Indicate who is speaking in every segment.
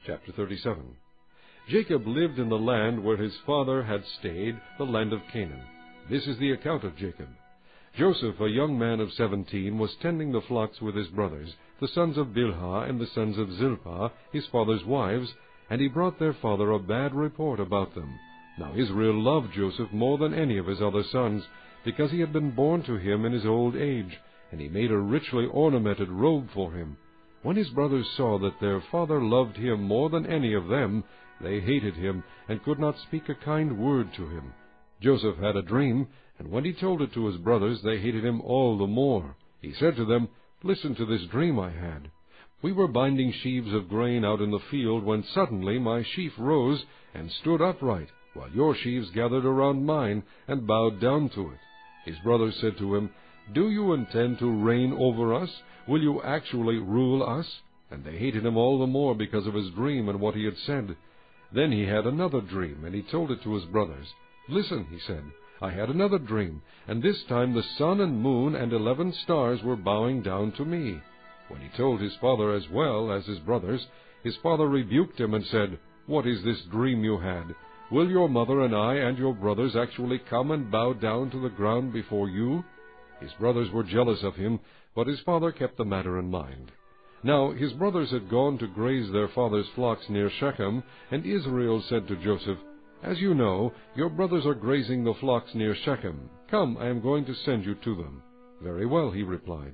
Speaker 1: Chapter 37. Jacob lived in the land where his father had stayed, the land of Canaan. This is the account of Jacob. Joseph, a young man of 17, was tending the flocks with his brothers, the sons of Bilhah and the sons of Zilpah, his father's wives, and he brought their father a bad report about them. Now Israel loved Joseph more than any of his other sons, because he had been born to him in his old age, and he made a richly ornamented robe for him. When his brothers saw that their father loved him more than any of them, they hated him, and could not speak a kind word to him. Joseph had a dream, and when he told it to his brothers, they hated him all the more. He said to them, "Listen to this dream I had. We were binding sheaves of grain out in the field, when suddenly my sheaf rose and stood upright, while your sheaves gathered around mine and bowed down to it." His brothers said to him, "Do you intend to reign over us? Will you actually rule us?" And they hated him all the more because of his dream and what he had said. Then he had another dream, and he told it to his brothers. "Listen," he said, "I had another dream, and this time the sun and moon and 11 stars were bowing down to me." When he told his father as well as his brothers, his father rebuked him and said, "What is this dream you had? Will your mother and I and your brothers actually come and bow down to the ground before you?" His brothers were jealous of him, but his father kept the matter in mind. Now his brothers had gone to graze their father's flocks near Shechem, and Israel said to Joseph, "As you know, your brothers are grazing the flocks near Shechem. Come, I am going to send you to them." "Very well," he replied.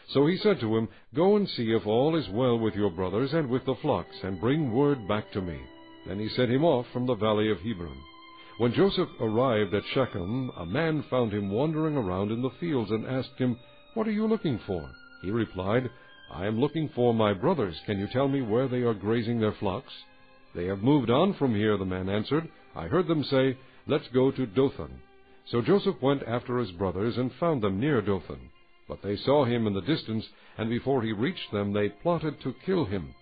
Speaker 1: So he said to him, "Go and see if all is well with your brothers and with the flocks, and bring word back to me." Then he sent him off from the valley of Hebron. When Joseph arrived at Shechem, a man found him wandering around in the fields and asked him, "What are you looking for?" He replied, "I am looking for my brothers. Can you tell me where they are grazing their flocks?" "They have moved on from here," the man answered. "I heard them say, 'Let's go to Dothan.'" So Joseph went after his brothers and found them near Dothan. But they saw him in the distance, and before he reached them they plotted to kill him.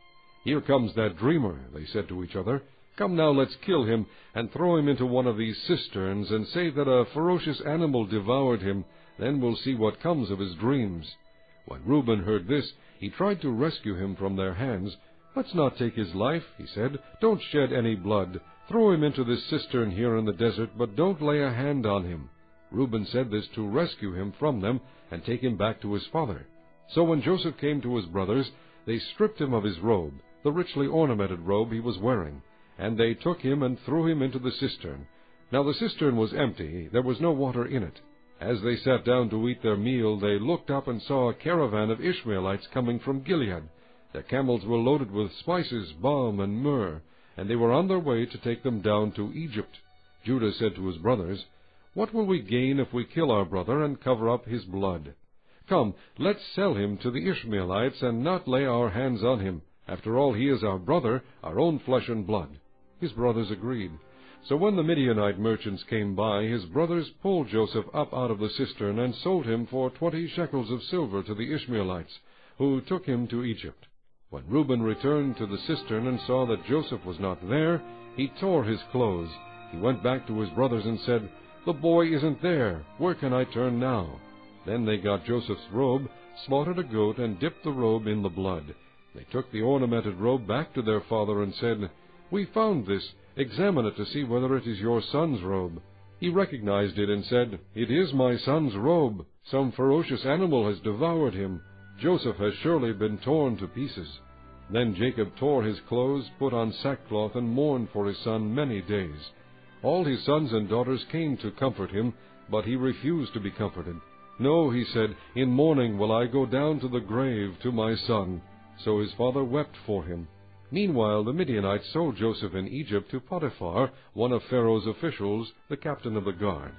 Speaker 1: "Here comes that dreamer," they said to each other. "Come now, let's kill him, and throw him into one of these cisterns, and say that a ferocious animal devoured him. Then we'll see what comes of his dreams." When Reuben heard this, he tried to rescue him from their hands. "Let's not take his life," he said. "Don't shed any blood. Throw him into this cistern here in the desert, but don't lay a hand on him." Reuben said this to rescue him from them and take him back to his father. So when Joseph came to his brothers, they stripped him of his robe, the richly ornamented robe he was wearing, and they took him and threw him into the cistern. Now the cistern was empty, there was no water in it. As they sat down to eat their meal, they looked up and saw a caravan of Ishmaelites coming from Gilead. Their camels were loaded with spices, balm, and myrrh, and they were on their way to take them down to Egypt. Judah said to his brothers, "What will we gain if we kill our brother and cover up his blood? Come, let's sell him to the Ishmaelites and not lay our hands on him. After all, he is our brother, our own flesh and blood." His brothers agreed. So when the Midianite merchants came by, his brothers pulled Joseph up out of the cistern and sold him for 20 shekels of silver to the Ishmaelites, who took him to Egypt. When Reuben returned to the cistern and saw that Joseph was not there, he tore his clothes. He went back to his brothers and said, "The boy isn't there. Where can I turn now?" Then they got Joseph's robe, slaughtered a goat, and dipped the robe in the blood. They took the ornamented robe back to their father and said, "We found this. Examine it to see whether it is your son's robe." He recognized it and said, "It is my son's robe. Some ferocious animal has devoured him. Joseph has surely been torn to pieces." Then Jacob tore his clothes, put on sackcloth, and mourned for his son many days. All his sons and daughters came to comfort him, but he refused to be comforted. "No," he said, "in mourning will I go down to the grave to my son." So his father wept for him. Meanwhile the Midianites sold Joseph in Egypt to Potiphar, one of Pharaoh's officials, the captain of the guard.